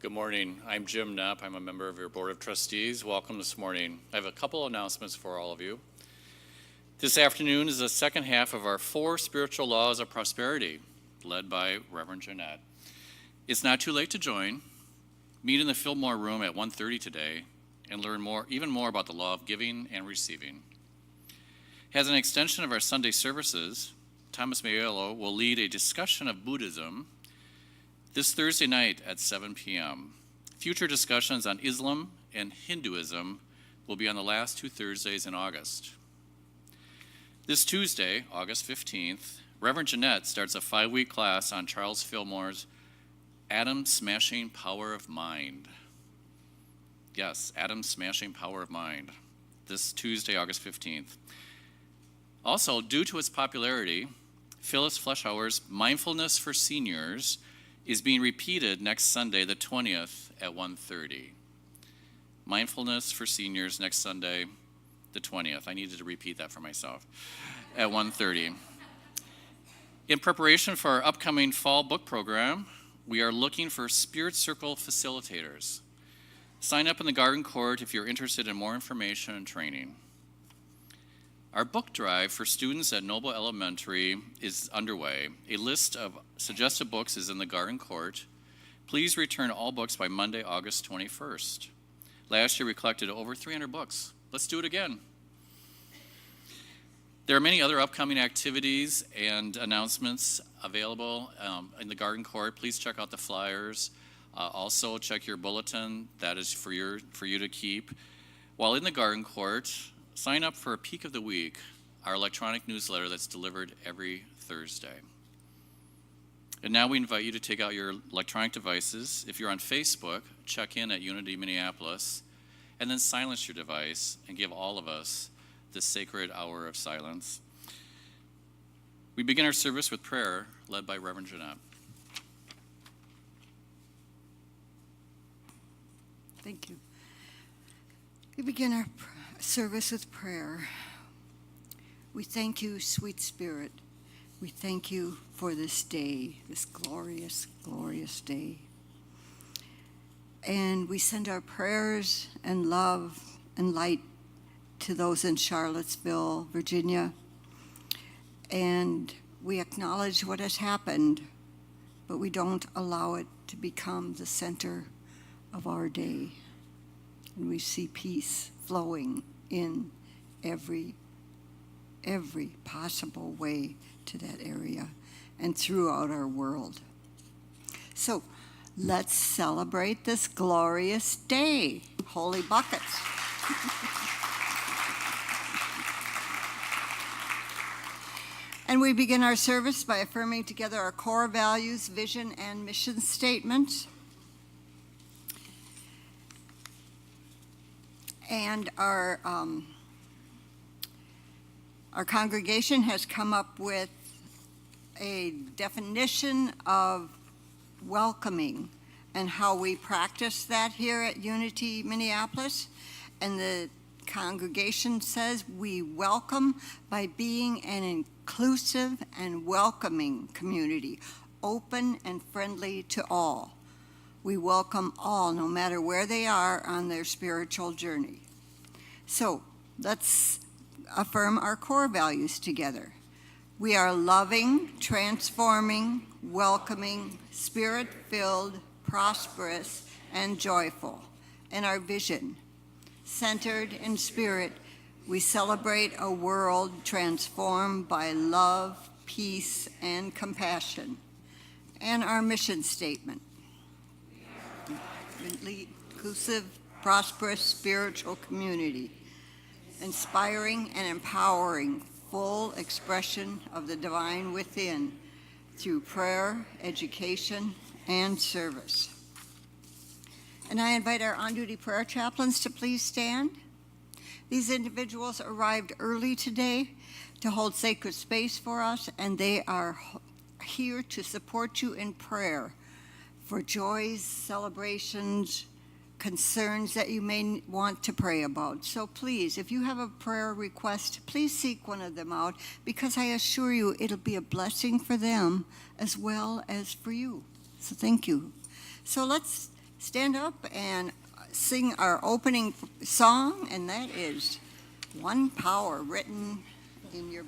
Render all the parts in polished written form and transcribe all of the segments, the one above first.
Good morning. I'm Jim Knapp. I'm a member of your Board of Trustees. Welcome this morning. I have a couple announcements for all of you. This afternoon is the second half of our 4 spiritual laws of prosperity, led by Reverend Jeanette. It's not too late to join. Meet in the Fillmore Room at 1:30 today and learn even more about the law of giving and receiving. As an extension of our Sunday services, Thomas Mayello will lead a discussion of Buddhism this Thursday night at 7 p.m. Future discussions on Islam and Hinduism will be on the last 2 Thursdays in August. This Tuesday, August 15th, Reverend Jeanette starts a 5-week class on Charles Fillmore's Atom Smashing Power of Mind. Yes, Atom Smashing Power of Mind. This Tuesday, August 15th. Also, due to its popularity, Phyllis Fleischhauer's Mindfulness for Seniors is being repeated next Sunday, the 20th at 1:30. Mindfulness for Seniors next Sunday, the 20th. I needed to repeat that for myself. At 1:30. In preparation for our upcoming fall book program, we are looking for Spirit Circle facilitators. Sign up in the Garden Court if you're interested in more information and training. Our book drive for students at Noble Elementary is underway. A list of suggested books is in the Garden Court. Please return all books by Monday, August 21st. Last year we collected over 300 books. Let's do it again. There are many other upcoming activities and announcements available in the Garden Court. Please check out the flyers. Also check your bulletin. That is for you to keep. While in the Garden Court, sign up for a Peak of the Week, our electronic newsletter that's delivered every Thursday. And now we invite you to take out your electronic devices. If you're on Facebook, check in at Unity Minneapolis, and then silence your device and give all of us this sacred hour of silence. We begin our service with prayer led by Reverend Jeanette. Thank you. We begin our service with prayer. We thank you, sweet Spirit. We thank you for this day, this glorious, glorious day. And we send our prayers and love and light to those in Charlottesville, Virginia. And we acknowledge what has happened, but we don't allow it to become the center of our day. And we see peace flowing in every possible way to that area and throughout our world. So let's celebrate this glorious day. Holy buckets. And we begin our service by affirming together our core values, vision, and mission statement. And our congregation has come up with a definition of welcoming and how we practice that here at Unity Minneapolis. And the congregation says we welcome by being an inclusive and welcoming community, open and friendly to all, We welcome all, no matter where they are on their spiritual journey. So let's affirm our core values together. We are loving, transforming, welcoming, spirit-filled, prosperous, and joyful. And our vision, centered in spirit, we celebrate a world transformed by love, peace, and compassion. And our mission statement, inclusive, prosperous, spiritual community, inspiring and empowering full expression of the divine within through prayer, education, and service. And I invite our on-duty prayer chaplains to please stand. These individuals arrived early today to hold sacred space for us, and they are here to support you in prayer for joys, celebrations, concerns that you may want to pray about. So please, if you have a prayer request, please seek one of them out, because I assure you it'll be a blessing for them as well as for you. So thank you. So let's stand up and sing our opening song, and that is One Power, written in your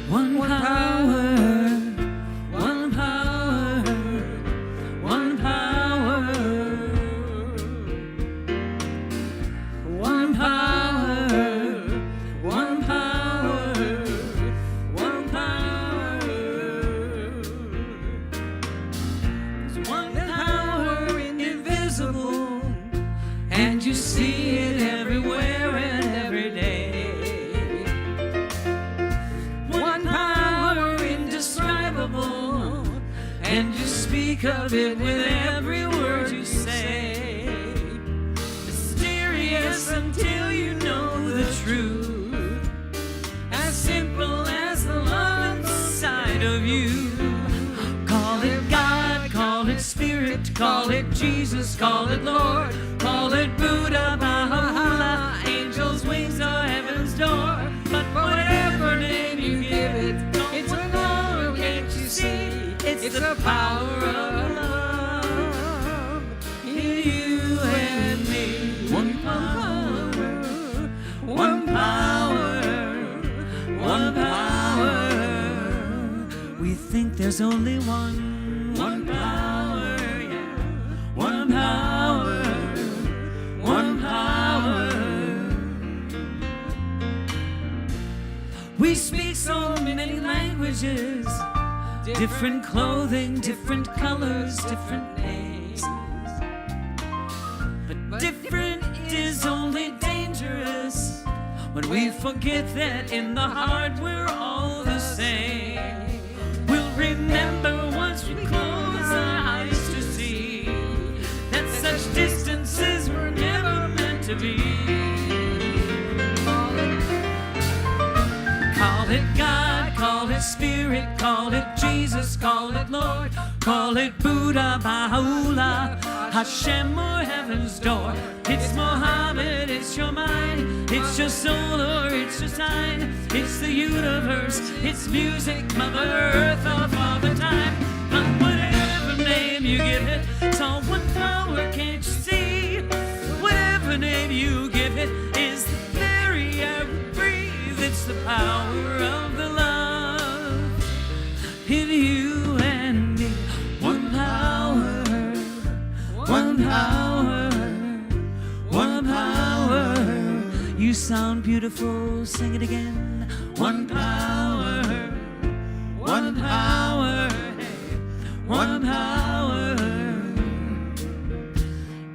One power, one power, one power, one power, one power, one power. There's one power indivisible, and you see it everywhere and every day. And you speak of it with every word you say. Mysterious until you know the truth. As simple as the love inside of you. Call it God, call it Spirit, call it Jesus, call it Lord, call it Buddha, Baha'u'llah, angels' wings or heaven's door. But whatever name you give it, it's a power, can't you see? It's the power of love in you and me. One power, one power, one power. We think there's only one power, yeah. One power, one power. We speak so many languages. Different clothing, different colors, different names. But different is only dangerous when we forget that in the heart we're all the same. We'll remember once we close our eyes to see that such distances were never meant to be. Call it God, call it Spirit, call it Jesus, call it Lord, call it Buddha, Baha'u'llah, Hashem or heaven's door. It's Muhammad, it's your mind, it's your soul or it's your sign. It's the universe, it's music, Mother Earth or Father Time. But whatever name you give it, it's all one power, can't you see? Whatever name you give it is the very air we breathe. It's the power of the love in you and me. One power, one power, one power. You sound beautiful, sing it again. One power, one power, one power.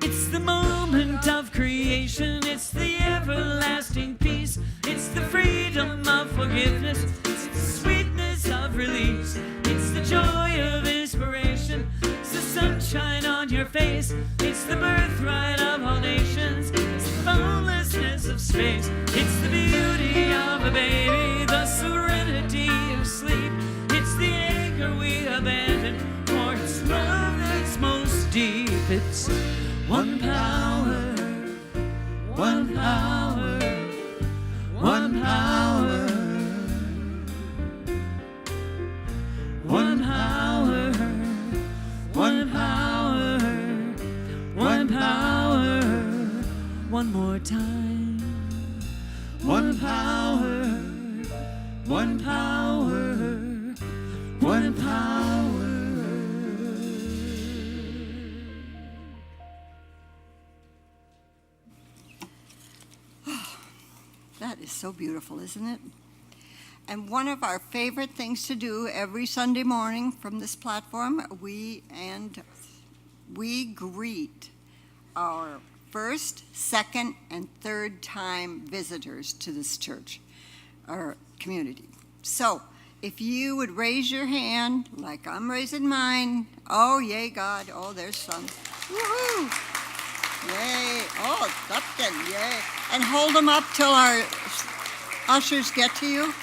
It's the moment of creation, it's the everlasting peace, it's the freedom of forgiveness, it's the sweetness of release, it's the joy of inspiration, it's the sunshine on your face, it's the birthright of all nations, it's the boundlessness of space, it's the beauty of a baby, the serenity of sleep, it's never we abandon, for it's love that's most deep. It's one power, one power, one power, one power, one power, one power, one more time. One power, one power, one power. That is so beautiful, isn't it? And one of our favorite things to do every Sunday morning from this platform, we greet our first, second, and third time visitors to this church, our community. So if you would raise your hand, like I'm raising mine, oh, yay, God, oh, there's some, woohoo, yay, oh, that's good, yay, and hold them up till our ushers get to you.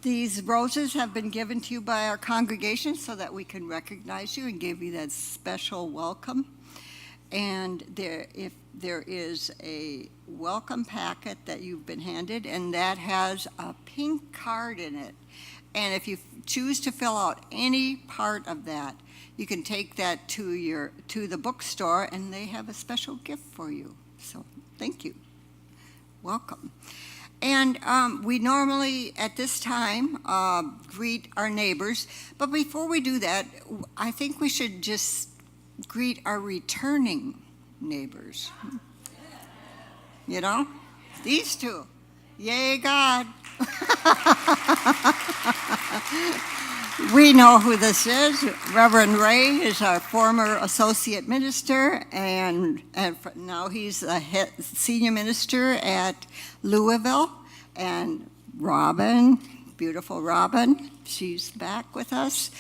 These roses have been given to you by our congregation so that we can recognize you and give you that special welcome. And if there is a welcome packet that you've been handed, and that has a pink card in it. And if you choose to fill out any part of that, you can take that to the bookstore, and they have a special gift for you. So thank you. Welcome. And we normally, at this time, greet our neighbors. But before we do that, I think we should just greet our returning neighbors. You know, these two. Yay, God. We know who this is. Reverend Ray is our former associate minister, and now he's a senior minister at Louisville. And Robin, beautiful Robin, she's back with us.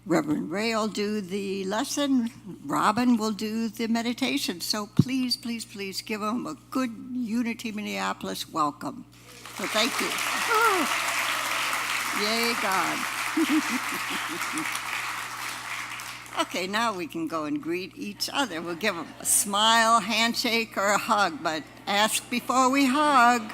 Reverend Ray will do the lesson. Robin will do the meditation. So please, please, please give them a good Unity Minneapolis welcome. So thank you. Oh, yay, God. Okay, now we can go and greet each other. We'll give them a smile, handshake, or a hug, but ask before we hug.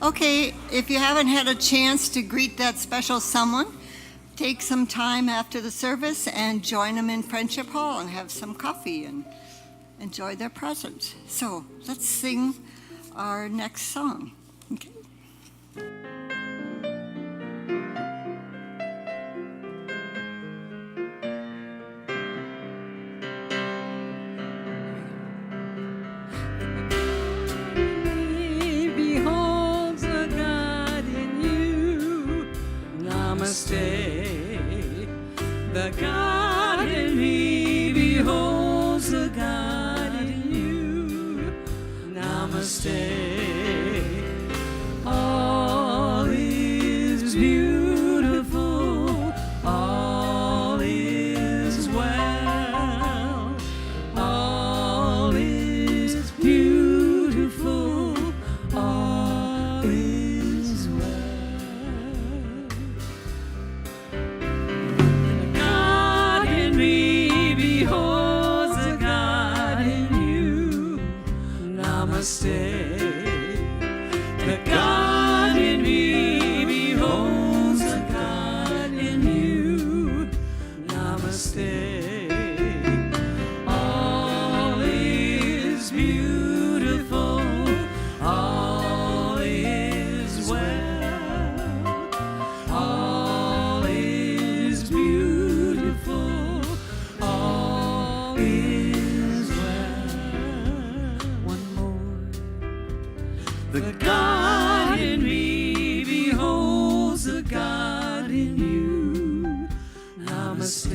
Okay, if you haven't had a chance to greet that special someone, take some time after the service and join them in Friendship Hall and have some coffee and enjoy their presence. So let's sing our next song. Okay. The God in me beholds the God in you. Namaste. All is beautiful. All is well. All is beautiful. All is well. Beholds the God in you. Namaste. is well. One more. The God in me beholds the God in you. Namaste.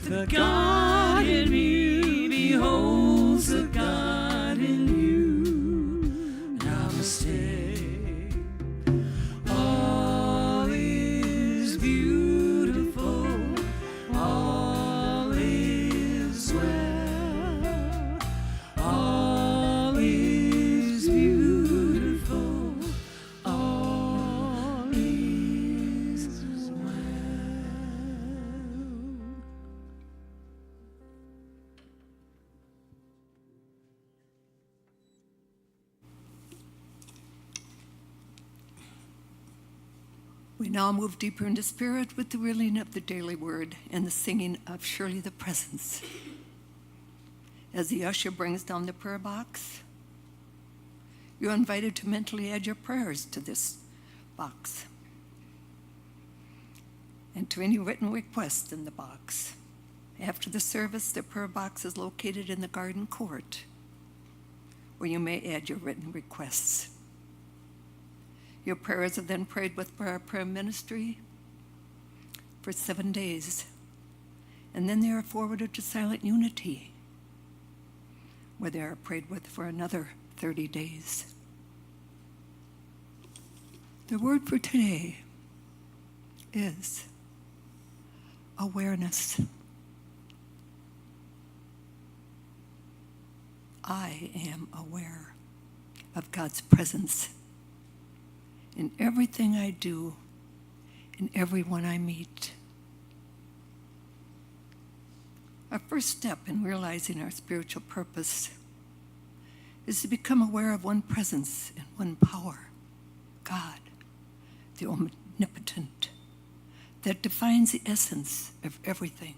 The God in me beholds the God in you. Namaste. All is beautiful. All is well. All is beautiful. All is well. We now move deeper into spirit with the reading of the daily word and the singing of Surely the Presence. As the usher brings down the prayer box, you're invited to mentally add your prayers to this box and to any written requests in the box. After the service, the prayer box is located in the garden court, where you may add your written requests. Your prayers are then prayed with by our prayer ministry for 7 days, and then they are forwarded to Silent Unity, where they are prayed with for another 30 days. The word for today is awareness. I am aware of God's presence in everything I do, in everyone I meet. Our first step in realizing our spiritual purpose is to become aware of one presence and one power, God, the omnipotent, that defines the essence of everything.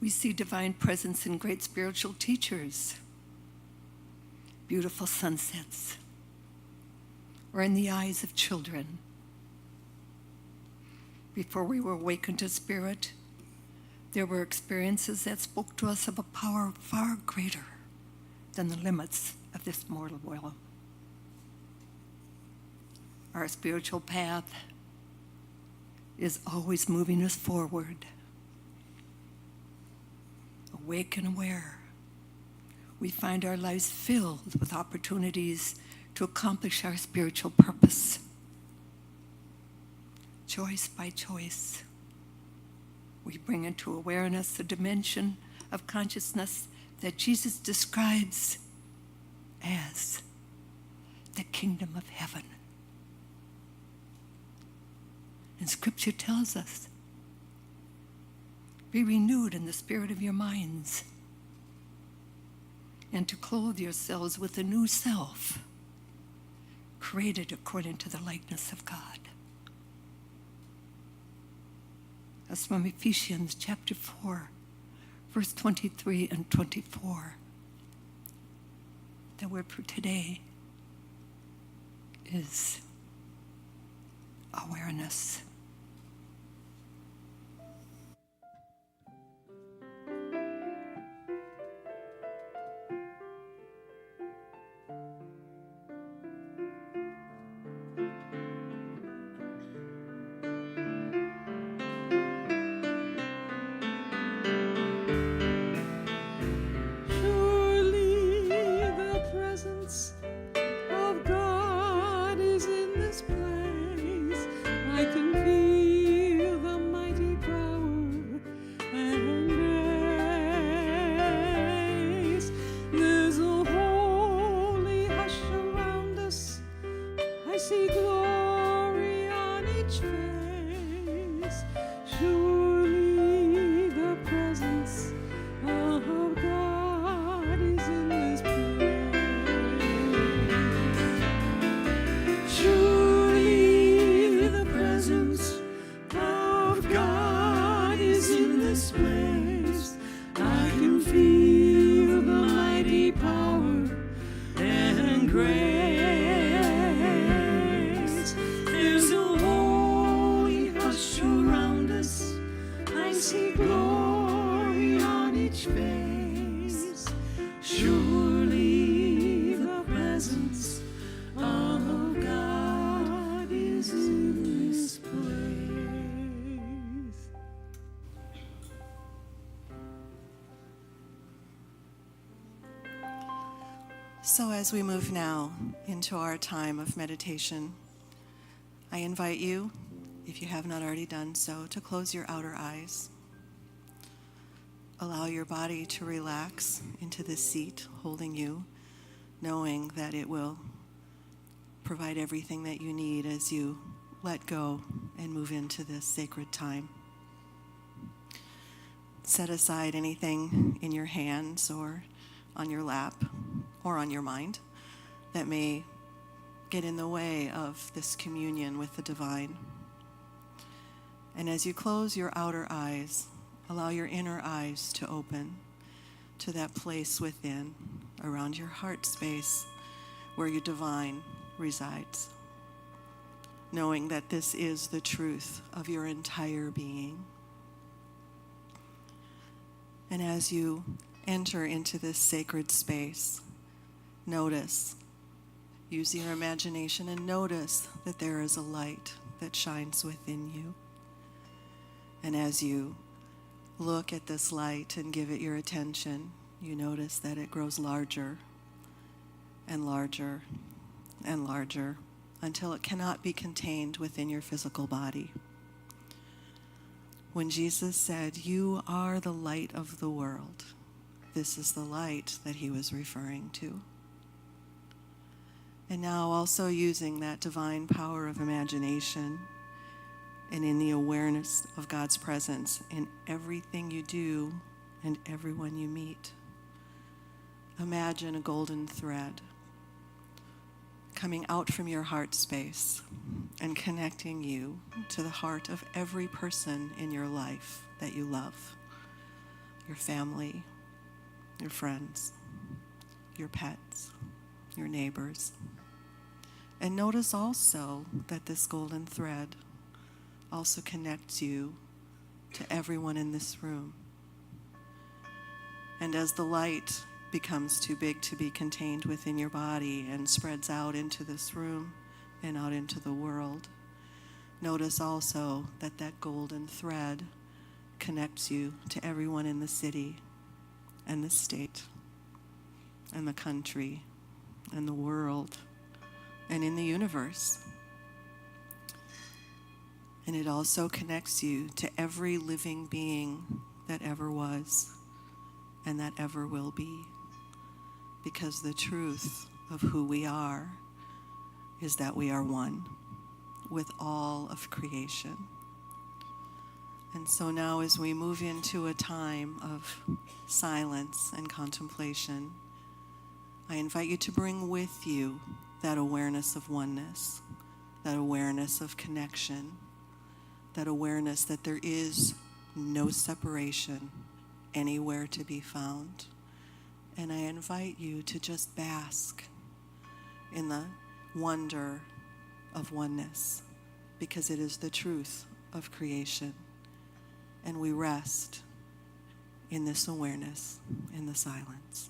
We see divine presence in great spiritual teachers, beautiful sunsets, or in the eyes of children. Before we were awakened to spirit, there were experiences that spoke to us of a power far greater than the limits of this mortal world. Our spiritual path is always moving us forward. Awake and aware, we find our lives filled with opportunities to accomplish our spiritual purpose. Choice by choice, we bring into awareness the dimension of consciousness that Jesus describes as the kingdom of heaven. And Scripture tells us, be renewed in the spirit of your minds, and to clothe yourselves with a new self, created according to the likeness of God. That's from Ephesians chapter 4, verse 23 and 24. The word for today is awareness. There's a holy hush around So, as we move now into our time of meditation, I invite you, if you have not already done so, to close your outer eyes. Allow your body to relax into this seat holding you, knowing that it will provide everything that you need as you let go and move into this sacred time. Set aside anything in your hands or on your lap or on your mind that may get in the way of this communion with the divine. And as you close your outer eyes, allow your inner eyes to open to that place within, around your heart space, where your divine resides, knowing that this is the truth of your entire being. And as you enter into this sacred space, notice, use your imagination and notice that there is a light that shines within you. And as you look at this light and give it your attention, you notice that it grows larger and larger and larger until it cannot be contained within your physical body. When Jesus said, "You are the light of the world," this is the light that he was referring to. And now also using that divine power of imagination and in the awareness of God's presence in everything you do and everyone you meet. Imagine a golden thread coming out from your heart space and connecting you to the heart of every person in your life that you love. Your family, your friends, your pets, your neighbors. And notice also that this golden thread also connects you to everyone in this room. And as the light becomes too big to be contained within your body and spreads out into this room and out into the world, notice also that that golden thread connects you to everyone in the city and the state and the country and the world and in the universe. And it also connects you to every living being that ever was and that ever will be. Because the truth of who we are is that we are one with all of creation. And so now as we move into a time of silence and contemplation, I invite you to bring with you that awareness of oneness, that awareness of connection, that awareness that there is no separation anywhere to be found. And I invite you to just bask in the wonder of oneness, because it is the truth of creation. And we rest in this awareness, in the silence.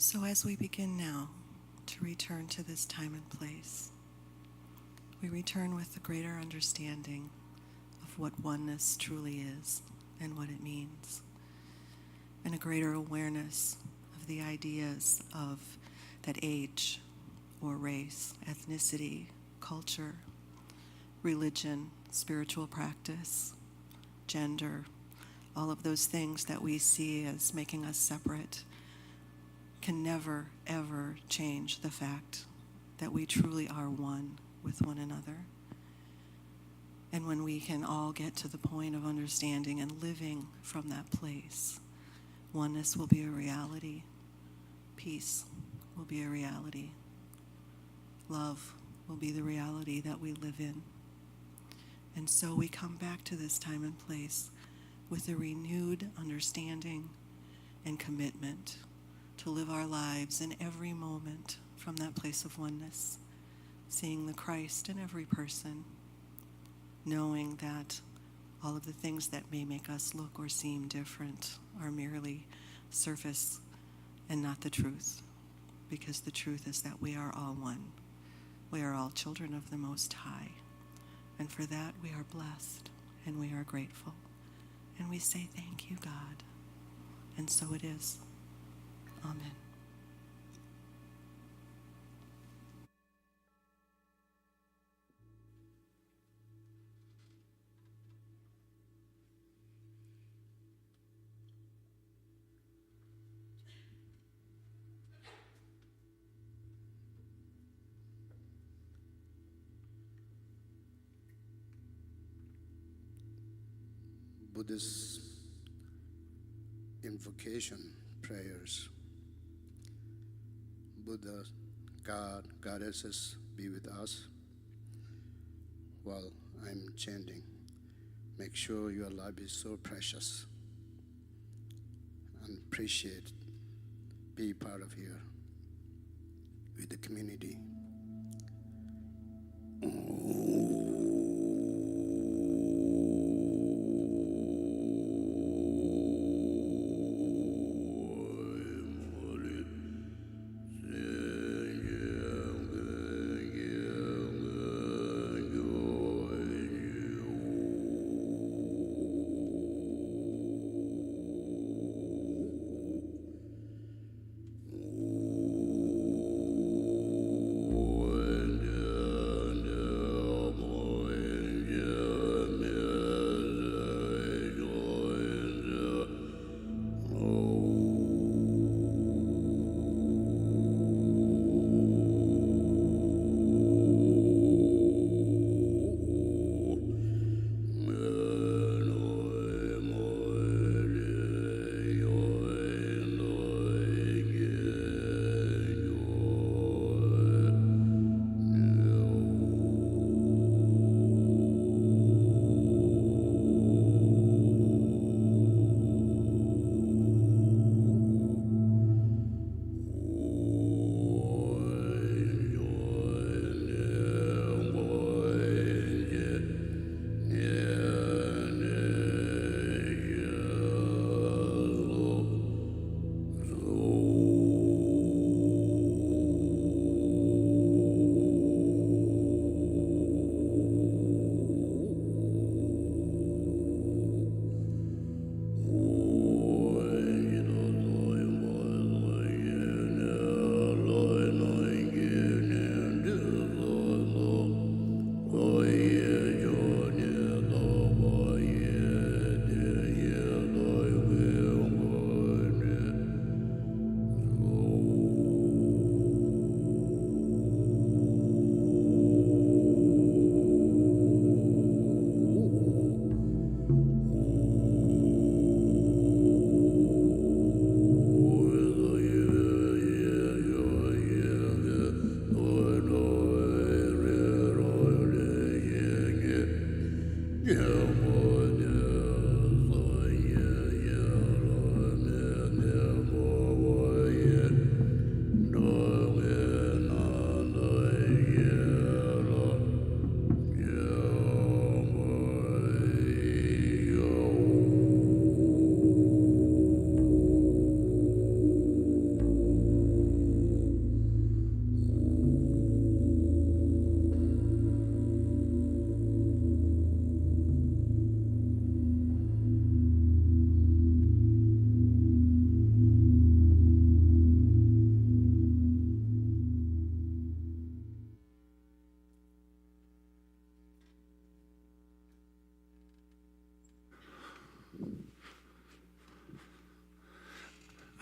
So as we begin now to return to this time and place, we return with a greater understanding of what oneness truly is and what it means, and a greater awareness of the ideas of that age or race, ethnicity, culture, religion, spiritual practice, gender, all of those things that we see as making us separate can never, ever change the fact that we truly are one with one another. And when we can all get to the point of understanding and living from that place, oneness will be a reality. Peace will be a reality. Love will be the reality that we live in. And so we come back to this time and place with a renewed understanding and commitment to live our lives in every moment from that place of oneness, seeing the Christ in every person, knowing that all of the things that may make us look or seem different are merely surface and not the truth, because the truth is that we are all one. We are all children of the Most High, and for that we are blessed and we are grateful, and we say thank you, God. And so it is. Amen. Buddhist invocation prayers. Buddha, God, goddesses, be with us while I'm chanting. Make sure your life is so precious and appreciate, be part of here with the community.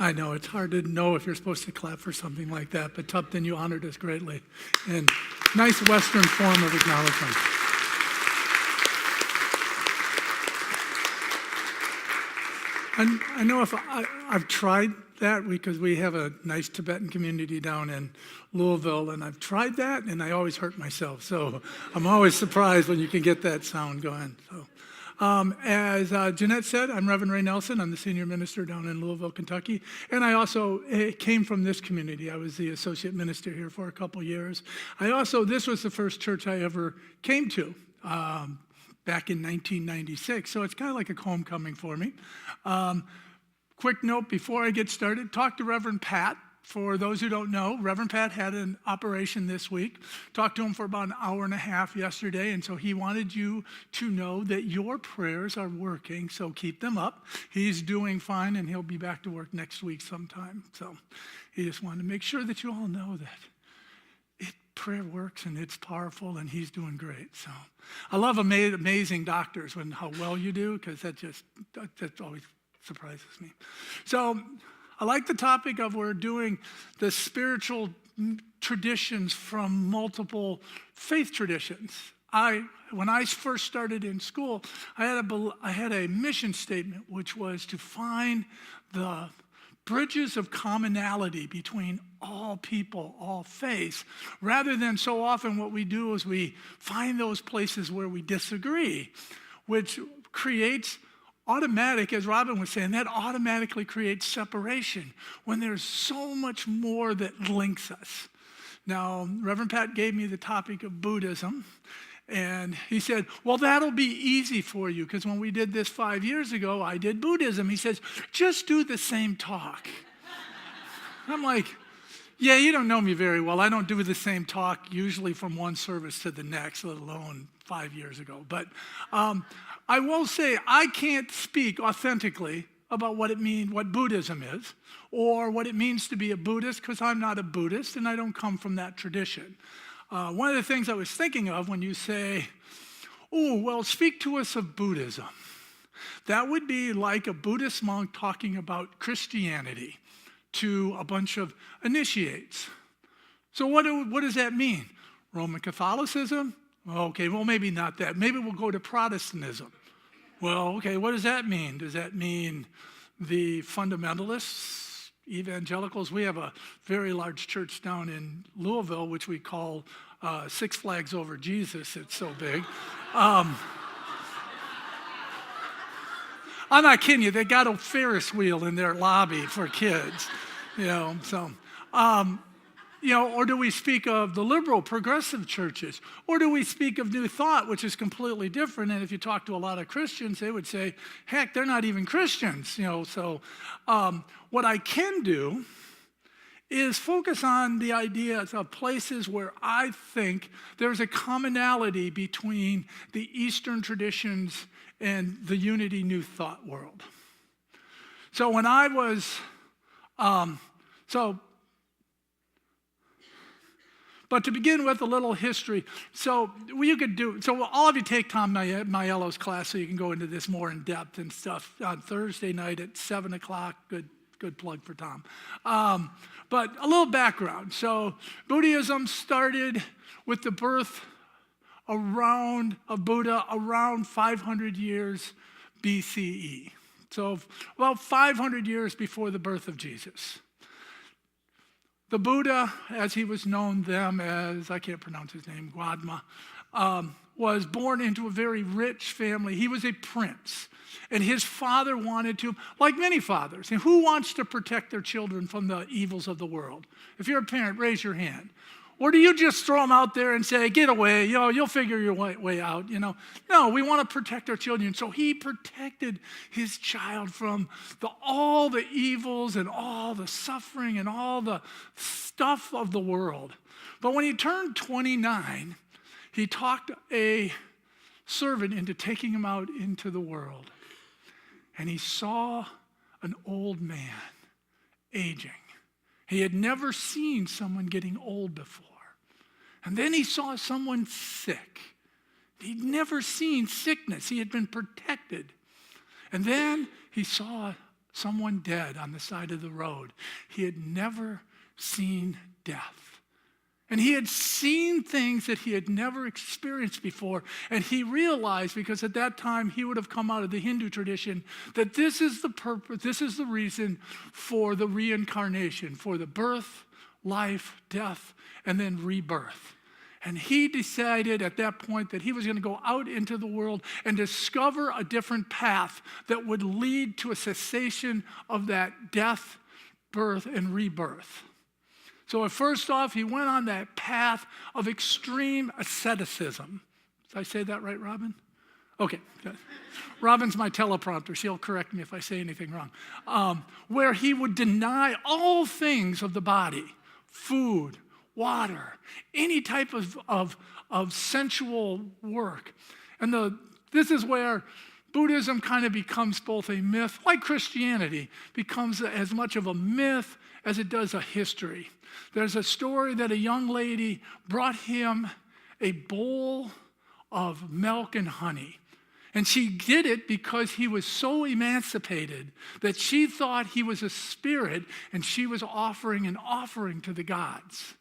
I know, it's hard to know if you're supposed to clap for something like that, but Tupton, you honored us greatly. And nice Western form of acknowledgement. And I know if I've tried that because we have a nice Tibetan community down in Louisville, and I've tried that, and I always hurt myself. So I'm always surprised when you can get that sound going. So. As Jeanette said, I'm Reverend Ray Nelson. I'm the senior minister down in Louisville, Kentucky. And I also came from this community. I was the associate minister here for a couple years. This was the first church I ever came to back in 1996. So it's kind of like a homecoming for me. Quick note before I get started, talk to Reverend Pat. For those who don't know, Reverend Pat had an operation this week. Talked to him for about an hour and a half yesterday, and so he wanted you to know that your prayers are working, so keep them up. He's doing fine, and he'll be back to work next week sometime. So he just wanted to make sure that you all know that prayer works, and it's powerful, and he's doing great. So I love amazing doctors when how well you do, because that always surprises me. So I like the topic of we're doing the spiritual traditions from multiple faith traditions. When I first started in school, I had a mission statement, which was to find the bridges of commonality between all people, all faiths, rather than so often what we do is we find those places where we disagree, which creates automatic, as Robin was saying, that automatically creates separation when there's so much more that links us. Now, Reverend Pat gave me the topic of Buddhism, and he said, well, that'll be easy for you, because when we did this 5 years ago, I did Buddhism. He says, just do the same talk. I'm like, yeah, you don't know me very well. I don't do the same talk usually from one service to the next, let alone 5 years ago. But I will say I can't speak authentically about what Buddhism is or what it means to be a Buddhist, because I'm not a Buddhist and I don't come from that tradition. One of the things I was thinking of when you say, oh, well, speak to us of Buddhism. That would be like a Buddhist monk talking about Christianity to a bunch of initiates. So what does that mean? Roman Catholicism? Okay, well, maybe not that. Maybe we'll go to Protestantism. Well, okay, what does that mean? Does that mean the fundamentalists, evangelicals? We have a very large church down in Louisville, which we call Six Flags Over Jesus. It's so big. I'm not kidding you. They got a Ferris wheel in their lobby for kids, or do we speak of the liberal, progressive churches? Or do we speak of New Thought, which is completely different? And if you talk to a lot of Christians, they would say, heck, they're not even Christians. So what I can do is focus on the ideas of places where I think there's a commonality between the Eastern traditions and the Unity New Thought world. So when I was, but to begin with, a little history. So all of you take Tom Maiello's class so you can go into this more in depth and stuff on Thursday night at 7 o'clock. Good plug for Tom. But a little background. So Buddhism started with the birth of Buddha around 500 years BCE. So about 500 years before the birth of Jesus. The Buddha, as he was known as, I can't pronounce his name, Gautama, was born into a very rich family. He was a prince, and his father wanted to, like many fathers, and who wants to protect their children from the evils of the world? If you're a parent, raise your hand. Or do you just throw them out there and say, get away, you'll figure your way out, No, we want to protect our children. So he protected his child from all the evils and all the suffering and all the stuff of the world. But when he turned 29, he talked a servant into taking him out into the world. And he saw an old man aging. He had never seen someone getting old before. And then he saw someone sick. He'd never seen sickness. He had been protected. And then he saw someone dead on the side of the road. He had never seen death. And he had seen things that he had never experienced before. And he realized, because at that time he would have come out of the Hindu tradition, that this is the purpose, this is the reason for the reincarnation, for the birth, life, death, and then rebirth. And he decided at that point that he was going to go out into the world and discover a different path that would lead to a cessation of that death, birth, and rebirth. So first off, he went on that path of extreme asceticism. Did I say that right, Robin? Okay, good. Robin's my teleprompter. She'll correct me if I say anything wrong. Where he would deny all things of the body, food, water, any type of sensual work. And this is where Buddhism kind of becomes both a myth, like Christianity, becomes as much of a myth as it does a history. There's a story that a young lady brought him a bowl of milk and honey. And she did it because he was so emancipated that she thought he was a spirit and she was offering an offering to the gods.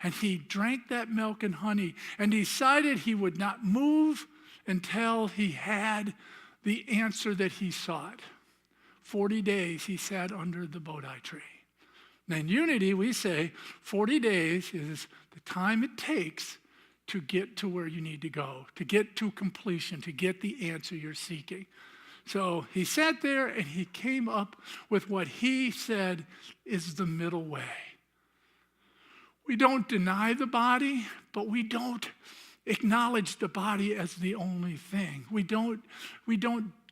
And he drank that milk and honey and decided he would not move until he had the answer that he sought. 40 days he sat under the Bodhi tree. Now in Unity, we say 40 days is the time it takes to get to where you need to go, to get to completion, to get the answer you're seeking. So he sat there and he came up with what he said is the middle way. We don't deny the body, but we don't acknowledge the body as the only thing. We don't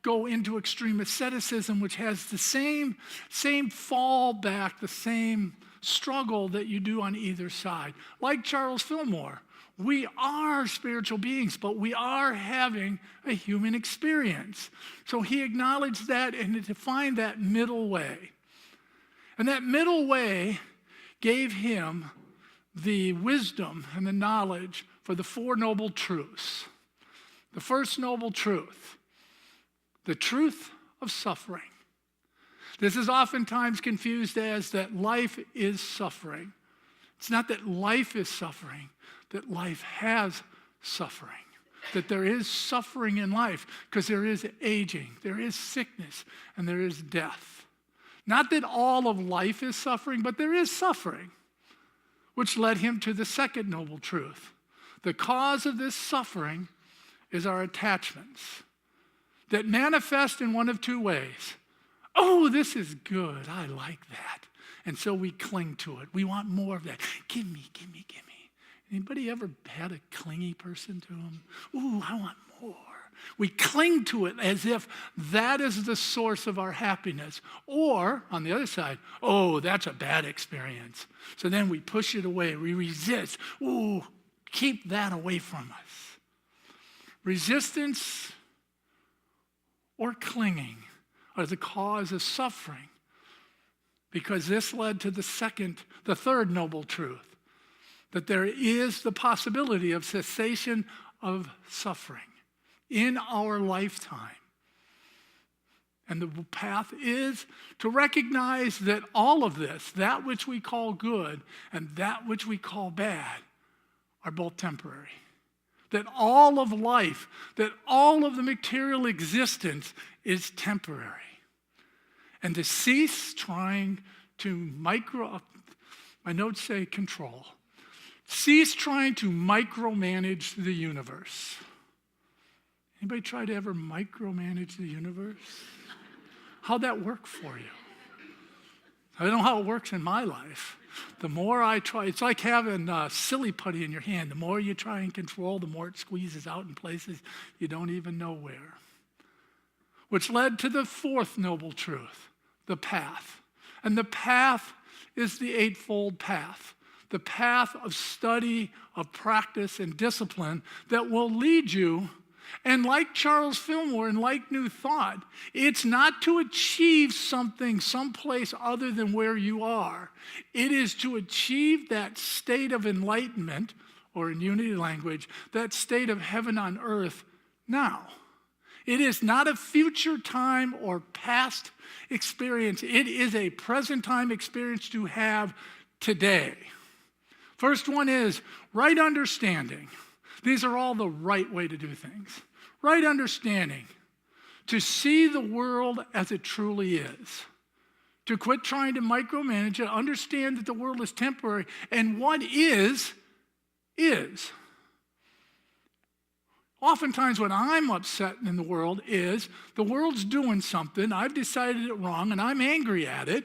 go into extreme asceticism, which has the same fallback, the same struggle that you do on either side. Like Charles Fillmore, we are spiritual beings, but we are having a human experience. So he acknowledged that and defined that middle way. And that middle way gave him the wisdom and the knowledge for the Four Noble Truths. The first noble truth, the truth of suffering. This is oftentimes confused as that life is suffering. It's not that life is suffering, that life has suffering. That there is suffering in life because there is aging, there is sickness, and there is death. Not that all of life is suffering, but there is suffering, which led him to the second noble truth. The cause of this suffering is our attachments that manifest in one of two ways. Oh, this is good. I like that. And so we cling to it. We want more of that. Give me, give me, give me. Anybody ever had a clingy person to them? Ooh, I want more. We cling to it as if that is the source of our happiness. Or, on the other side, oh, that's a bad experience. So then we push it away. We resist. Ooh, keep that away from us. Resistance or clinging are the cause of suffering, because this led to the third noble truth, that there is the possibility of cessation of suffering in our lifetime. And the path is to recognize that all of this, that which we call good and that which we call bad, are both temporary. That all of life, that all of the material existence is temporary. And to cease trying to my notes say control. Cease trying to micromanage the universe. Anybody try to ever micromanage the universe? How'd that work for you? I don't know how it works in my life. The more I try, it's like having silly putty in your hand. The more you try and control, the more it squeezes out in places you don't even know where. Which led to the fourth noble truth, the path. And the path is the eightfold path. The path of study, of practice, and discipline that will lead you. And like Charles Fillmore and like New Thought, it's not to achieve something someplace other than where you are. It is to achieve that state of enlightenment, or in Unity language, that state of heaven on earth now. It is not a future time or past experience. It is a present time experience to have today. First one is right understanding. These are all the right way to do things. Right understanding. To see the world as it truly is. To quit trying to micromanage it, understand that the world is temporary, and what is. Oftentimes when I'm upset in the world is the world's doing something, I've decided it wrong, and I'm angry at it,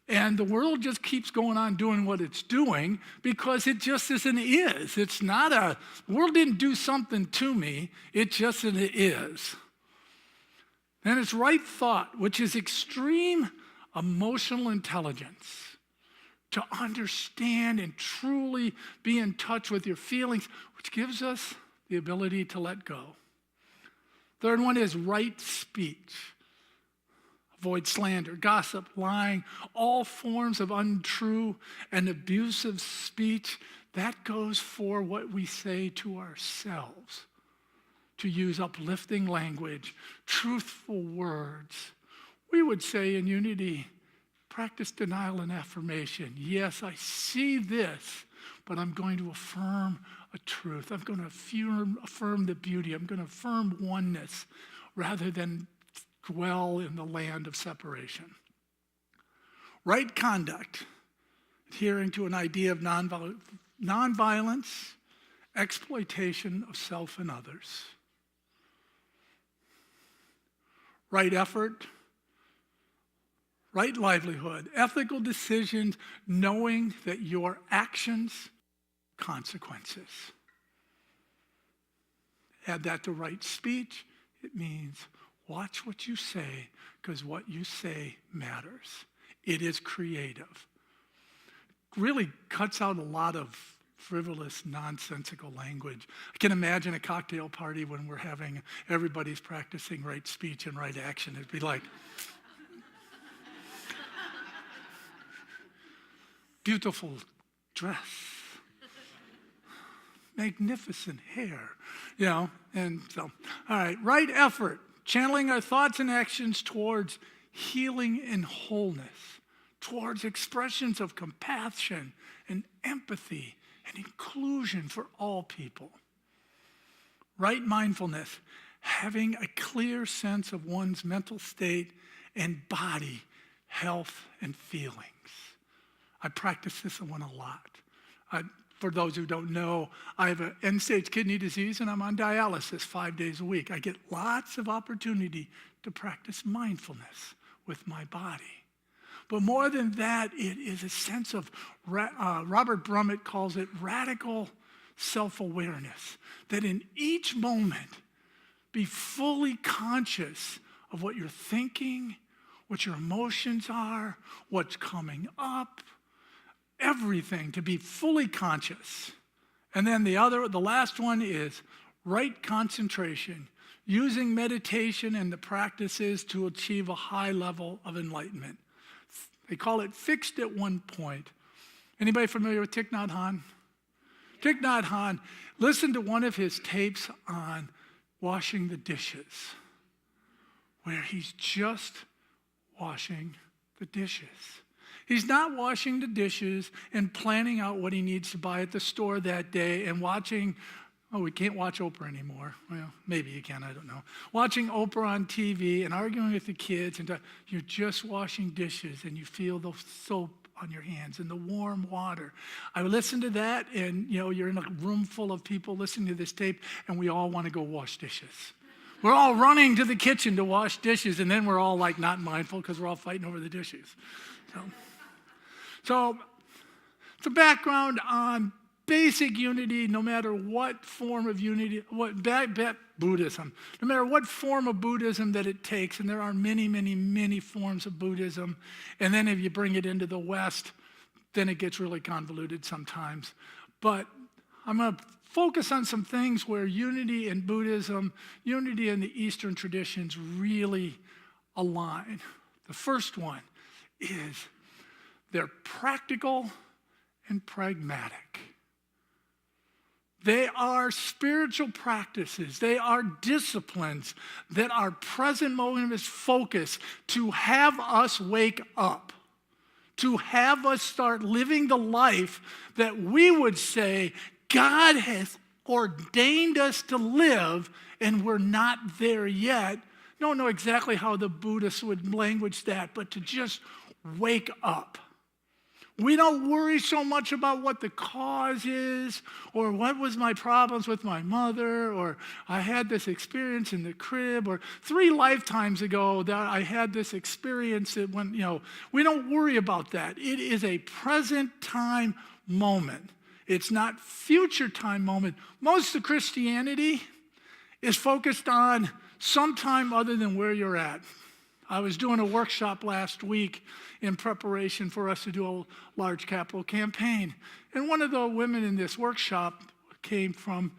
and the world just keeps going on doing what it's doing because it just isn't is. It's not the world didn't do something to me, it just is. Then it's right thought, which is extreme emotional intelligence. To understand and truly be in touch with your feelings, which gives us the ability to let go. Third one is right speech. Avoid slander, gossip, lying, all forms of untrue and abusive speech. That goes for what we say to ourselves. To use uplifting language, truthful words. We would say in unity, practice denial and affirmation. Yes, I see this, but I'm going to affirm a truth. I'm going to affirm the beauty. I'm going to affirm oneness rather than dwell in the land of separation. Right conduct, adhering to an idea of nonviolence, exploitation of self and others. Right effort, right livelihood, ethical decisions, knowing that your actions, consequences. Add that to right speech, it means watch what you say, because what you say matters. It is creative. Really cuts out a lot of frivolous, nonsensical language. I can imagine a cocktail party when we're having, everybody's practicing right speech and right action. It'd be like, beautiful dress, magnificent hair, and so, all right, right effort, channeling our thoughts and actions towards healing and wholeness, towards expressions of compassion and empathy and inclusion for all people. Right mindfulness, having a clear sense of one's mental state and body, health, and feelings. I practice this one a lot. For those who don't know, I have an end-stage kidney disease and I'm on dialysis 5 days a week. I get lots of opportunity to practice mindfulness with my body. But more than that, it is a sense of, Robert Brummett calls it radical self-awareness. That in each moment, be fully conscious of what you're thinking, what your emotions are, what's coming up, everything, to be fully conscious. And then the last one is right concentration, using meditation and the practices to achieve a high level of enlightenment. They call it fixed at one point. Anybody familiar with Thich Nhat Hanh? Thich Nhat Hanh, listen to one of his tapes on washing the dishes, where he's just washing the dishes. He's not washing the dishes and planning out what he needs to buy at the store that day and watching, we can't watch Oprah anymore. Well, maybe you can, I don't know. Watching Oprah on TV and arguing with the kids, and you're just washing dishes and you feel the soap on your hands and the warm water. I listen to that and you're in a room full of people listening to this tape and we all want to go wash dishes. We're all running to the kitchen to wash dishes and then we're all like not mindful because we're all fighting over the dishes. So it's a background on basic unity, no matter what form of unity, Buddhism, no matter what form of Buddhism that it takes, and there are many, many, many forms of Buddhism, and then if you bring it into the West, then it gets really convoluted sometimes. But I'm going to focus on some things where unity in Buddhism, unity in the Eastern traditions really align. The first one is they're practical and pragmatic. They are spiritual practices. They are disciplines that our present moment is focused to have us wake up, to have us start living the life that we would say God has ordained us to live, and we're not there yet. Don't know exactly how the Buddhists would language that, but to just wake up. We don't worry so much about what the cause is, or what was my problems with my mother, or I had this experience in the crib, or 3 lifetimes ago that I had this experience that when, we don't worry about that. It is a present time moment. It's not future time moment. Most of Christianity is focused on some time other than where you're at. I was doing a workshop last week in preparation for us to do a large capital campaign. And one of the women in this workshop came from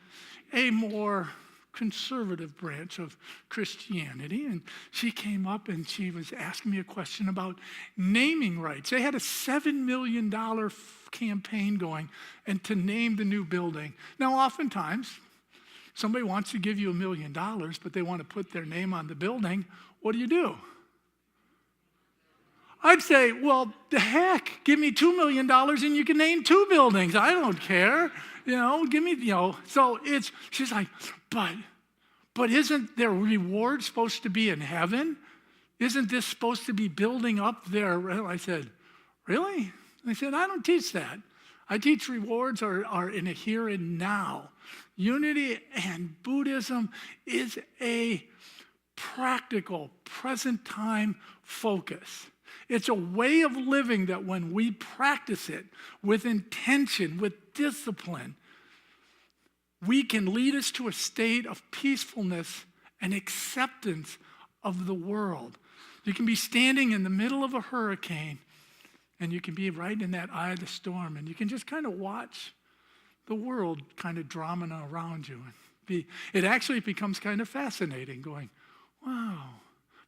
a more conservative branch of Christianity. And she came up and she was asking me a question about naming rights. They had a $7 million campaign going and to name the new building. Now, oftentimes, somebody wants to give you $1 million, but they want to put their name on the building. What do? I'd say, well, the heck, give me $2 million and you can name 2 buildings. I don't care. Give me, So she's like, but isn't their reward supposed to be in heaven? Isn't this supposed to be building up their, I said, really? I said, I don't teach that. I teach rewards are in a here and now. Unity and Buddhism is a practical, present time focus. It's a way of living that when we practice it with intention, with discipline, we can lead us to a state of peacefulness and acceptance of the world. You can be standing in the middle of a hurricane, and you can be right in that eye of the storm, and you can just kind of watch the world kind of drumming around you. It actually becomes kind of fascinating, going, wow.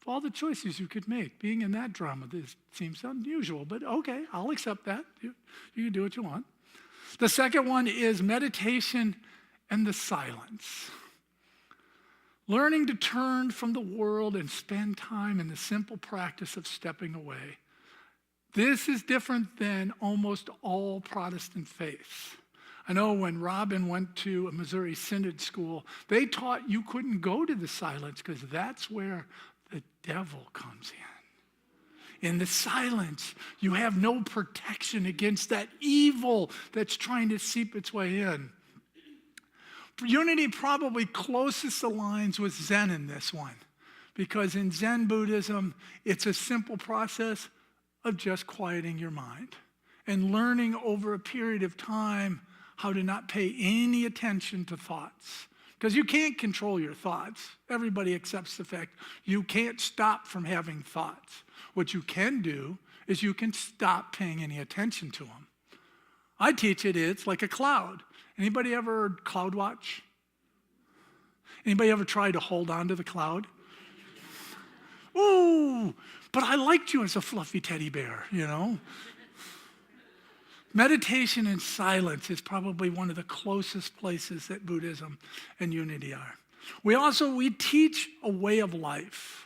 Of all the choices you could make, being in that drama, this seems unusual, but okay, I'll accept that. You can do what you want. The second one is meditation and the silence. Learning to turn from the world and spend time in the simple practice of stepping away. This is different than almost all Protestant faiths. I know when Robin went to a Missouri Synod school, they taught you couldn't go to the silence because that's where the devil comes in. In the silence, you have no protection against that evil that's trying to seep its way in. Unity probably closest aligns with Zen in this one, because in Zen Buddhism, it's a simple process of just quieting your mind and learning over a period of time how to not pay any attention to thoughts. Because you can't control your thoughts. Everybody accepts the fact you can't stop from having thoughts. What you can do is you can stop paying any attention to them. I teach it's like a cloud. Anybody ever cloud watch? Anybody ever try to hold on to the cloud? Ooh, but I liked you as a fluffy teddy bear, Meditation and silence is probably one of the closest places that Buddhism and unity are. We teach a way of life.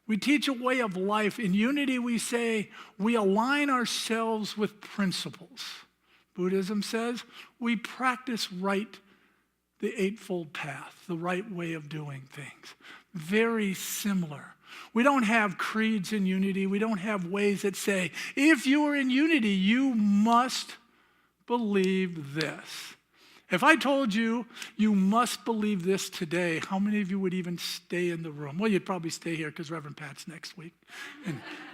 We teach a way of life. In unity, we say we align ourselves with principles. Buddhism says we practice right, the Eightfold Path, the right way of doing things. Very similar. We don't have creeds in unity. We don't have ways that say, if you are in unity, you must believe this. If I told you, you must believe this today, how many of you would even stay in the room? Well, you'd probably stay here because Reverend Pat's next week.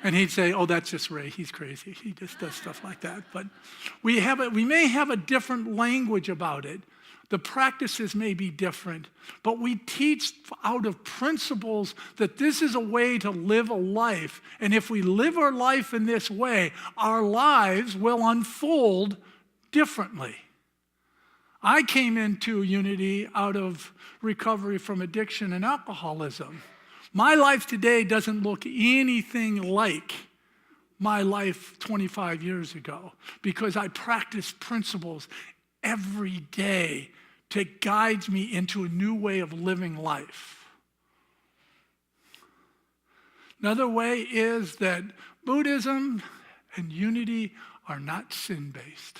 And he'd say, oh, that's just Ray. He's crazy. He just does stuff like that. But we may have a different language about it. The practices may be different, but we teach out of principles that this is a way to live a life. And if we live our life in this way, our lives will unfold differently. I came into unity out of recovery from addiction and alcoholism. My life today doesn't look anything like my life 25 years ago because I practiced principles every day to guide me into a new way of living life. Another way is that Buddhism and unity are not sin-based.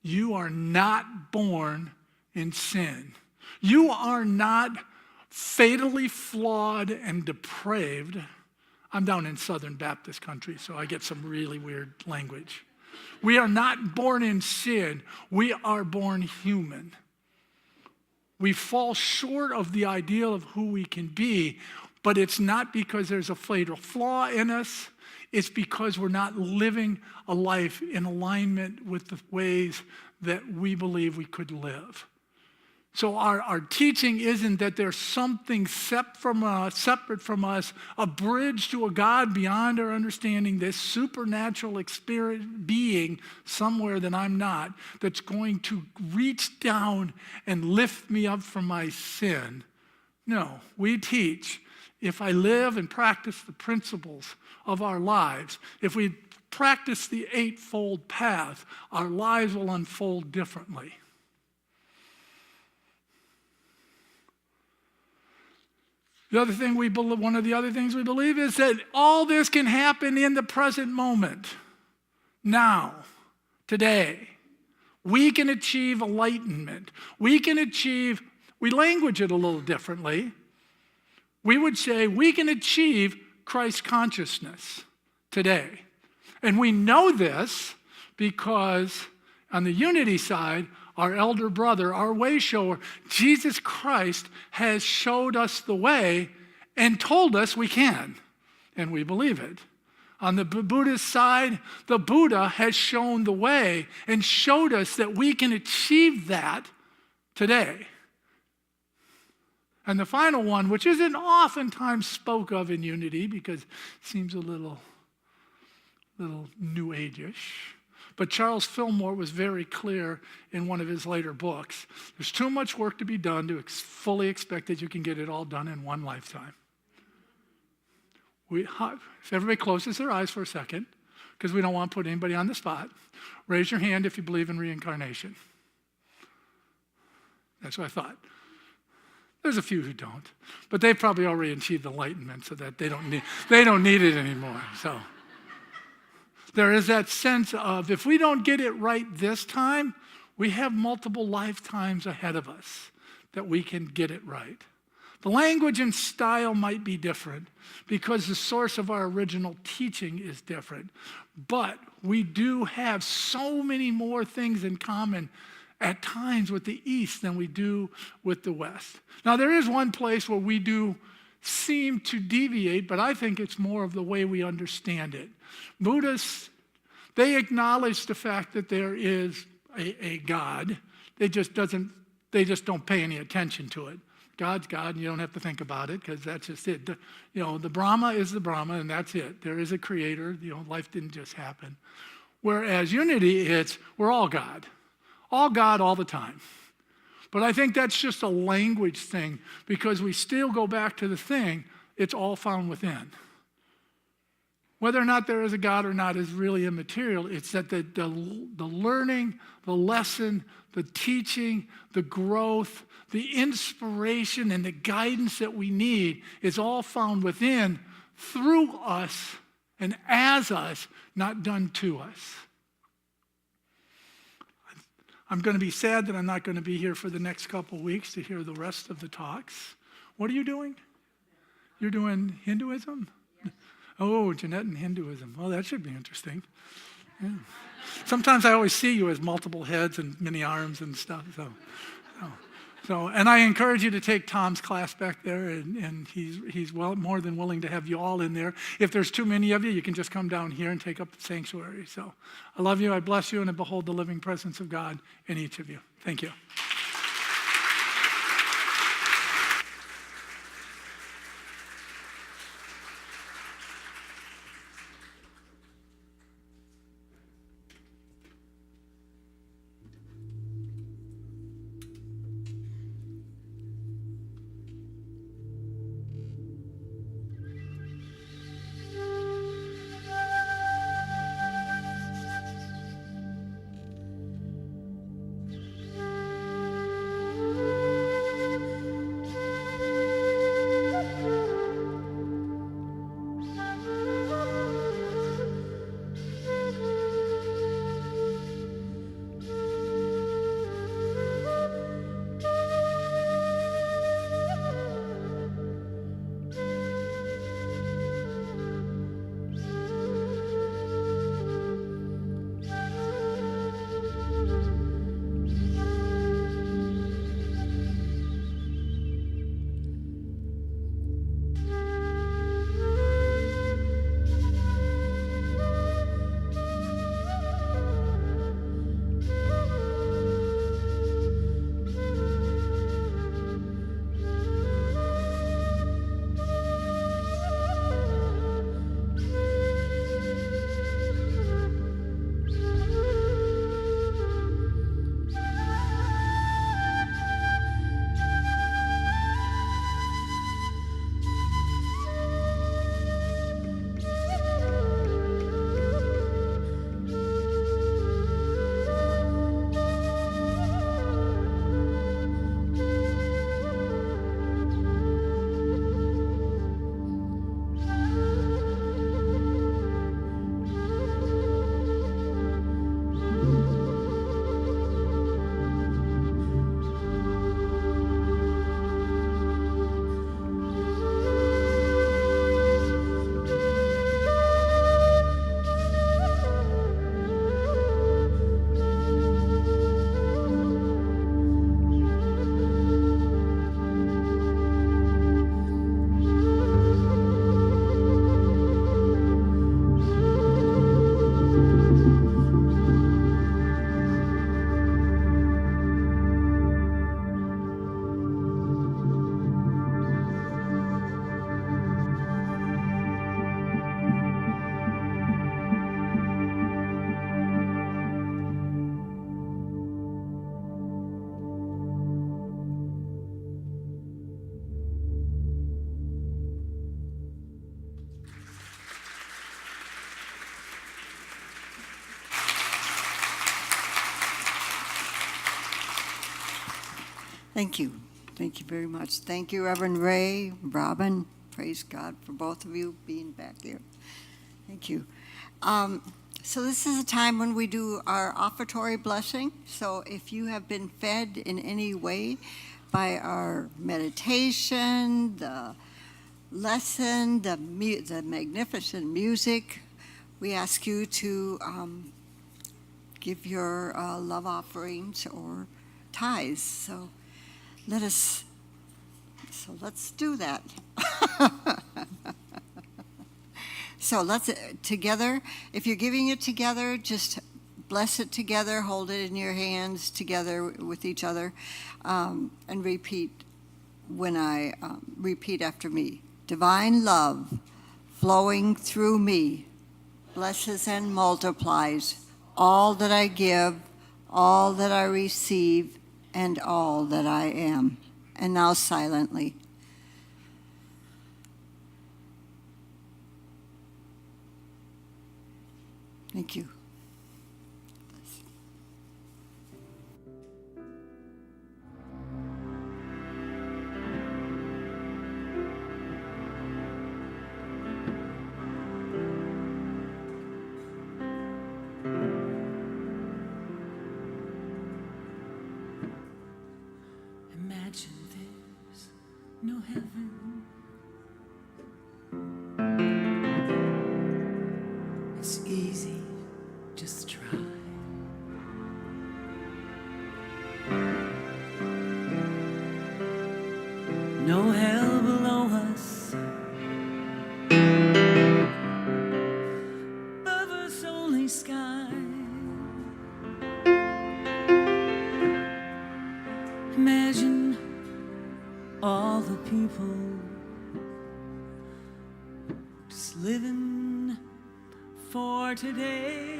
You are not born in sin. You are not fatally flawed and depraved. I'm down in Southern Baptist country, so I get some really weird language. We are not born in sin. We are born human. We fall short of the ideal of who we can be, but it's not because there's a fatal flaw in us. It's because we're not living a life in alignment with the ways that we believe we could live. So our teaching isn't that there's something separate from us, a bridge to a God beyond our understanding, this supernatural experience being somewhere that I'm not, that's going to reach down and lift me up from my sin. No, we teach if I live and practice the principles of our lives, if we practice the eightfold path, our lives will unfold differently. One of the other things we believe is that all this can happen in the present moment, now, today. We can achieve enlightenment. We language it a little differently. We would say we can achieve Christ consciousness today. And we know this because on the unity side, our elder brother, our way shower, Jesus Christ has showed us the way and told us we can, and we believe it. On the Buddhist side, the Buddha has shown the way and showed us that we can achieve that today. And the final one, which isn't oftentimes spoke of in unity because it seems a little New Age-ish, but Charles Fillmore was very clear in one of his later books. There's too much work to be done to fully expect that you can get it all done in one lifetime. If everybody closes their eyes for a second, because we don't want to put anybody on the spot, raise your hand if you believe in reincarnation. That's what I thought. There's a few who don't, but they've probably already achieved enlightenment so that they don't need it anymore. So there is that sense of if we don't get it right this time, we have multiple lifetimes ahead of us that we can get it right. The language and style might be different because the source of our original teaching is different, but we do have so many more things in common at times with the East than we do with the West. Now, there is one place where we do seem to deviate, but I think it's more of the way we understand it. Buddhists, they acknowledge the fact that there is a God. They just don't pay any attention to it. God's God, and you don't have to think about it because that's just it. The Brahma is the Brahma, and that's it. There is a creator. Life didn't just happen. Whereas unity, we're all God all the time. But I think that's just a language thing because we still go back to the thing, it's all found within. Whether or not there is a God or not is really immaterial. It's that the learning, the lesson, the teaching, the growth, the inspiration, and the guidance that we need is all found within, through us, and as us, not done to us. I'm going to be sad that I'm not going to be here for the next couple weeks to hear the rest of the talks. What are you doing? You're doing Hinduism? Oh, Jeanette and Hinduism. Well, that should be interesting. Yeah. Sometimes I always see you as multiple heads and many arms and stuff. And I encourage you to take Tom's class back there, and he's more than willing to have you all in there. If there's too many of you, you can just come down here and take up the sanctuary. So I love you, I bless you, and I behold the living presence of God in each of you. Thank you. Thank you. Thank you very much. Thank you, Reverend Ray, Robin. Praise God for both of you being back here. Thank you. So this is a time when we do our offertory blessing. So if you have been fed in any way by our meditation, the lesson, the magnificent music, we ask you to give your love offerings or tithes. So let's do that. So let's together, if you're giving it together, just bless it together, hold it in your hands together with each other, and repeat when I repeat after me. Divine love flowing through me blesses and multiplies all that I give, all that I receive, and all that I am. And now silently. Thank you. Imagine there's no heaven. It's easy, just try. No hell below us, above us only sky. Imagine all the people just living for today.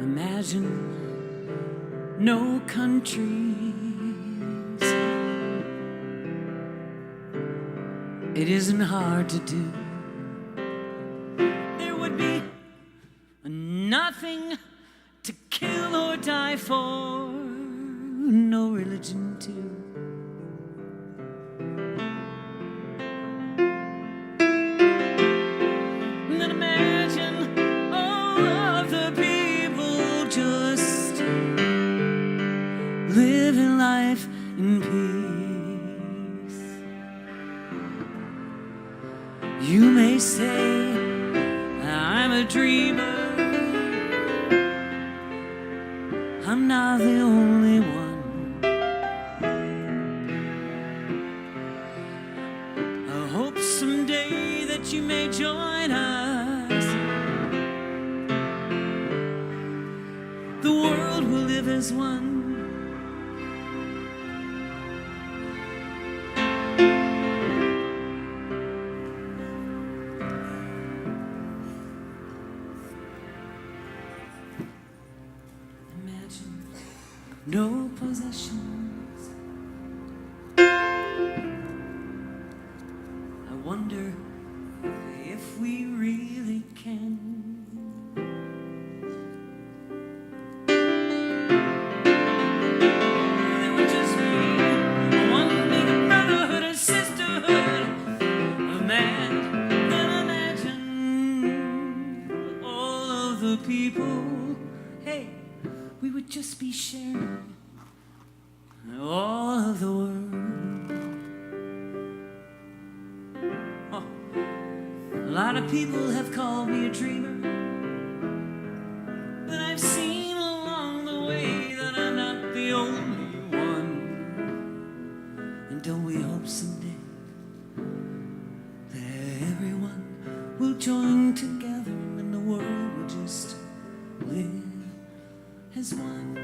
Imagine no countries. It isn't hard to do. There would be nothing to kill or die for, no religion too. And then imagine all of the people just living life in peace. You may say I'm a dreamer. I'm not the only one. I hope someday that you may join us. The world will live as one. Imagine no possessions. I wonder if we really can. There would just be one big brotherhood and sisterhood of man. Then imagine all of the people. Hey, we would just be sharing all of the world. Oh, a lot of people have called me a dreamer, but I've seen along the way that I'm not the only one. And don't we hope someday that everyone will join together and the world will just live as one.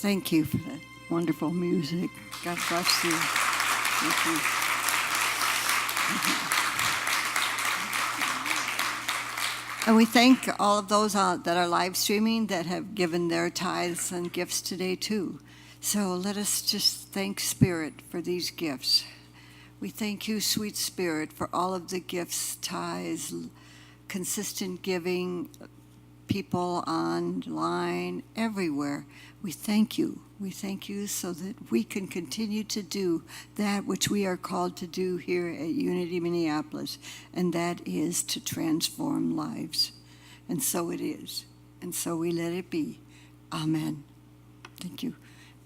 Thank you for that wonderful music. God bless you. Thank you. And we thank all of those that are live streaming that have given their tithes and gifts today too. So let us just thank Spirit for these gifts. We thank you, sweet Spirit, for all of the gifts, tithes, consistent giving, people online, everywhere. We thank you. We thank you so that we can continue to do that which we are called to do here at Unity Minneapolis, and that is to transform lives. And so it is. And so we let it be. Amen. Thank you.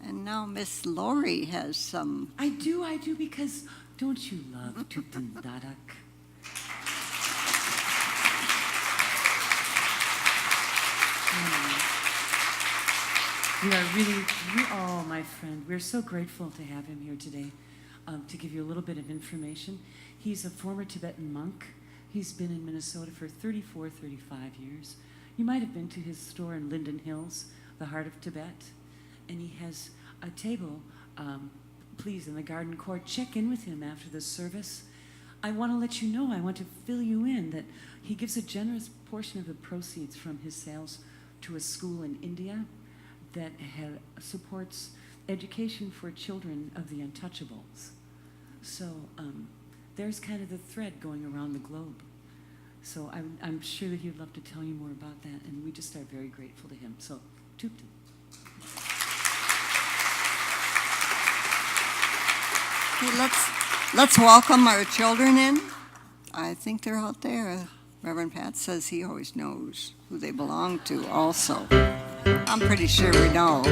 And now Miss Lori has some. I do, because don't you love Tutin Dadak? We are really, oh, my friend, we're so grateful to have him here today. To give you a little bit of information, he's a former Tibetan monk. He's been in Minnesota for 35 years. You might have been to his store in Linden Hills, the heart of Tibet. And he has a table, please, in the garden court. Check in with him after the service. I want to let you know, I want to fill you in that he gives a generous portion of the proceeds from his sales to a school in India that supports education for children of the untouchables. So there's kind of the thread going around the globe. So I'm sure that he'd love to tell you more about that, and we just are very grateful to him. So, Tupten. Okay, let's welcome our children in. I think they're out there. Reverend Pat says he always knows who they belong to also. I'm pretty sure we know.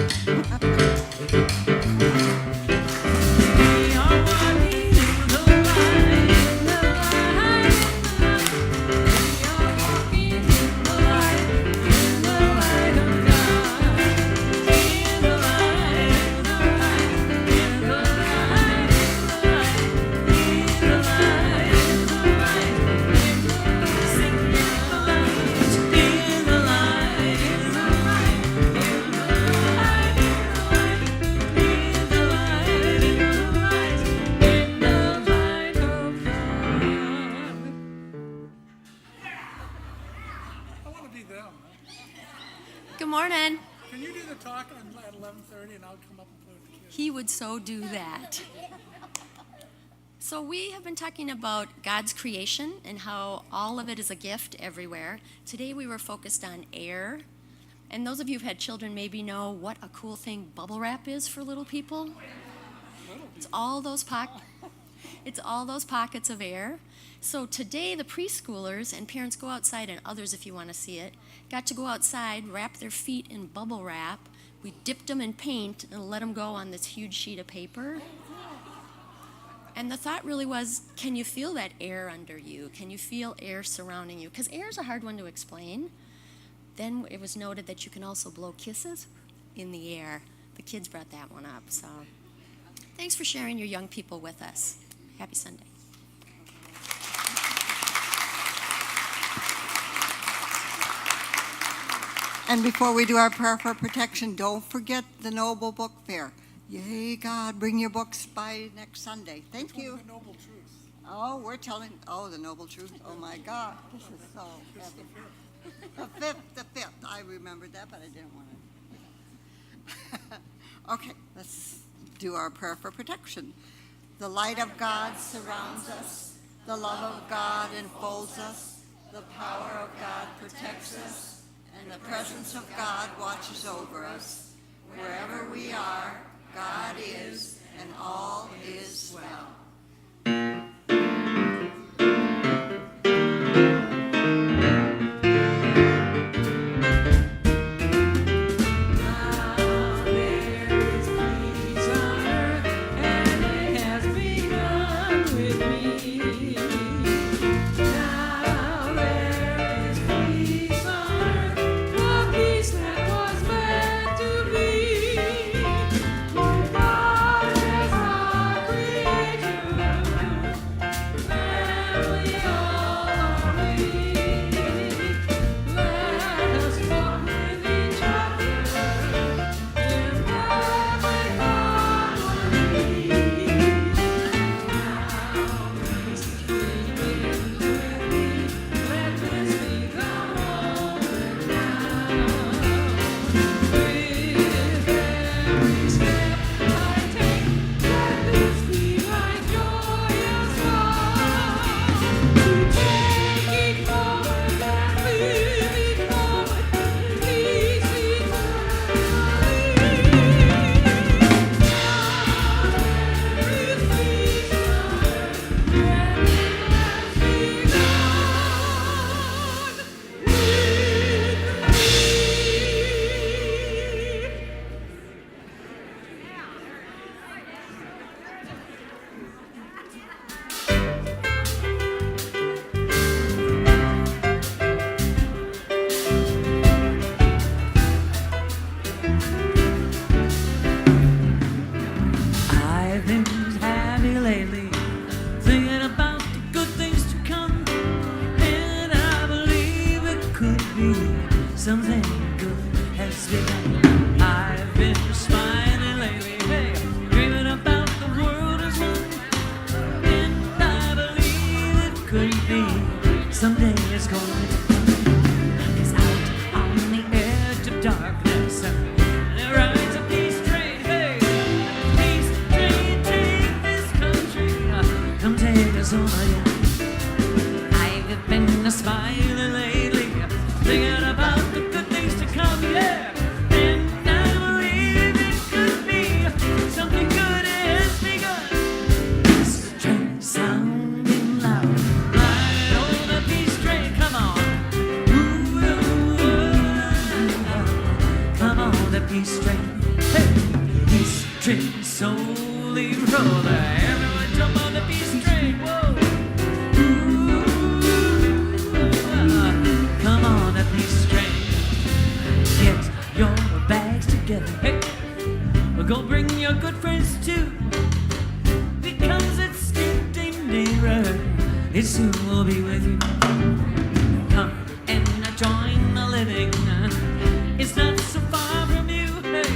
Good morning. Can you do the talk at 11:30 and I'll come up and play with the kids? He would so do that. So we have been talking about God's creation and how all of it is a gift everywhere. Today we were focused on air. And those of you who've had children maybe know what a cool thing bubble wrap is for little people. It's all those pockets of air. So today the preschoolers, and parents go outside, and others if you want to see it, got to go outside, wrap their feet in bubble wrap. We dipped them in paint and let them go on this huge sheet of paper. And the thought really was, can you feel that air under you? Can you feel air surrounding you? Because air is a hard one to explain. Then it was noted that you can also blow kisses in the air. The kids brought that one up. So thanks for sharing your young people with us. Happy Sunday. And before we do our prayer for protection, don't forget the Noble Book Fair. Yay, God, bring your books by next Sunday. Thank you. The Noble Truth. Oh, the Noble Truth. Oh, my God. This is so heavy. The fifth. I remembered that, but I didn't want to. Okay, let's do our prayer for protection. The light of God surrounds us. The love of God enfolds us. The power of God protects us. And the presence of God watches over us. Wherever we are, God is, and all is well. train slowly roll. Everyone jump on the peace train. Whoa. Ooh, come on, the peace train. Get your bags together. Hey, go bring your good friends too. Because it's getting nearer. It soon will be with you. Come and join the living. It's not so far from you. Hey,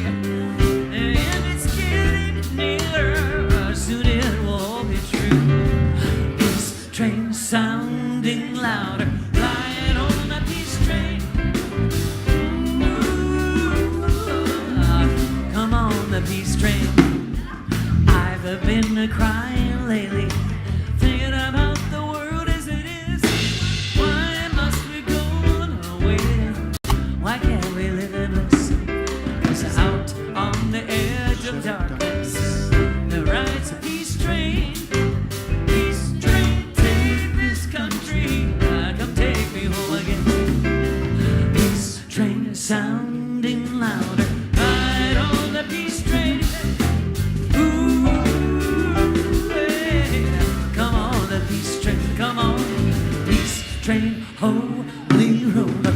and it's getting nearer. Soon it will be true. This train sounding louder, flying on the peace train. Ooh, come on, the peace train. I've been crying lately, thinking about the world as it is. Why must we go on waiting? Why can't we live in bliss? 'Cause out on the edge of darkness, there rides a peace train. Peace train, take this country. Come take me home again. Peace train sounding louder, ride on the peace train. Ooh, hey, come on, the peace train, come on, peace train, holy roller.